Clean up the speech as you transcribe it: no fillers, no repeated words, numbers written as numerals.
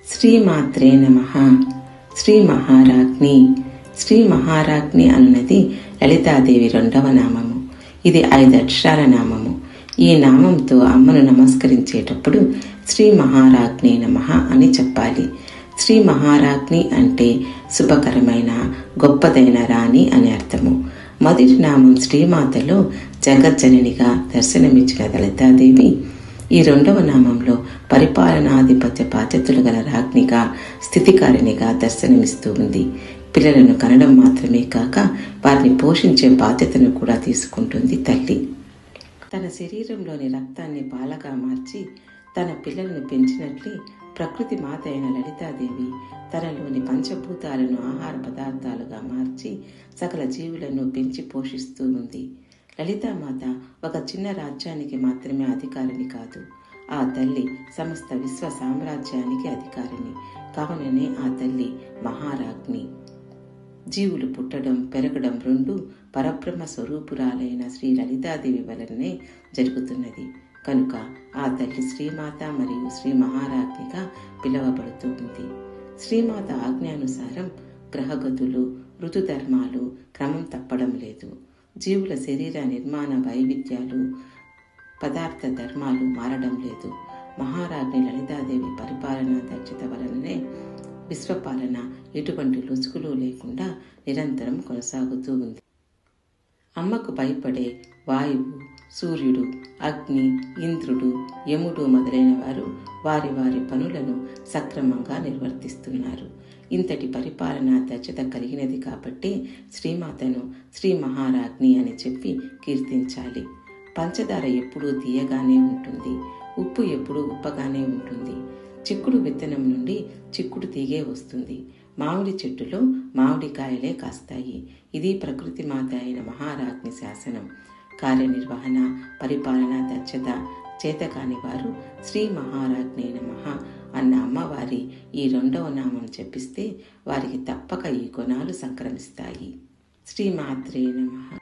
శ్రీమాత్రే నమః. శ్రీ మహారాజ్ఞి. శ్రీ మహారాజ్ఞి అన్నది లలితాదేవి 2వ నామము. ఇది 5 అక్షరాల నామము. ఈ నామంతో అమ్మను నమస్కరించేటప్పుడు శ్రీ మహారాజ్ఞి నమః అని చెప్పాలి. శ్రీ మహారాజ్ఞి అంటే శుభకరమైన, గొప్పదైన రాణి అని అర్థము. మొదటి నామం శ్రీమాతలో జగజ్జననిగా దర్శనమిచ్చిన లలితాదేవి ఈ 2వ నామంలో పరిపాలనాధిపత్య బాధ్యతలు గల రాజ్ఞిగా, స్థితికారిణిగా దర్శనమిస్తూ ఉంది. పిల్లలను కనడం మాత్రమే కాక వారిని పోషించే బాధ్యతను కూడా తీసుకుంటుంది తల్లి. తన శరీరంలోని రక్తాన్ని పాలగా మార్చి తన పిల్లలను పెంచినట్లే ప్రకృతి మాత అయిన లలితాదేవి తనలోని పంచభూతాలను ఆహార పదార్థాలుగా మార్చి సకల జీవులను పెంచి పోషిస్తూ ఉంది. లలితామాత ఒక చిన్న రాజ్యానికి మాత్రమే అధికారిని కాదు. ఆ తల్లి సమస్త విశ్వ సామ్రాజ్యానికి అధికారిని. కావుననే ఆ తల్లి మహారాజ్ఞి. జీవులు పుట్టడం, పెరగడం 2 పరబ్రహ్మ స్వరూపురాలైన శ్రీ లలితాదేవి వలననే జరుగుతున్నది. కనుక ఆ తల్లి శ్రీమాత మరియు శ్రీ మహారాజ్ఞిగా పిలువబడుతూ ఉంది. శ్రీమాత ఆజ్ఞానుసారం గ్రహగతులు, ఋతుధర్మాలు క్రమం తప్పడం లేదు. జీవుల శరీర నిర్మాణ వైవిధ్యాలు, పదార్థ ధర్మాలు మారడం లేదు. మహారాజ్ఞి లలితాదేవి పరిపాలనా దక్షత వలననే విశ్వపాలన ఎటువంటి లొసుగులు లేకుండా నిరంతరం కొనసాగుతూ ఉంది. అమ్మకు భయపడే వాయువు, సూర్యుడు, అగ్ని, ఇంద్రుడు, యముడు మొదలైన వారు వారి వారి పనులను సక్రమంగా నిర్వర్తిస్తున్నారు. ఇంతటి పరిపాలనా దక్షత కలిగినది కాబట్టి శ్రీమాతను శ్రీ మహారాజ్ఞి అని చెప్పి కీర్తించాలి. పంచదార ఎప్పుడూ తీయగానే ఉంటుంది. ఉప్పు ఎప్పుడూ ఉప్పగానే ఉంటుంది. చిక్కుడు విత్తనం నుండి చిక్కుడు తీగే వస్తుంది. మామిడి చెట్టులో మామిడికాయలే కాస్తాయి. ఇది ప్రకృతి మాత అయిన మహారాజ్ఞి శాసనం. కార్యనిర్వహణ, పరిపాలనా దక్షత చేతకాని వారు శ్రీ మహారాజ్ఞి నమః అన్న అమ్మవారి ఈ 2వ నామం జపిస్తే వారికి తప్పక ఈ గుణాలు సంక్రమిస్తాయి. శ్రీమాత్రే నమః.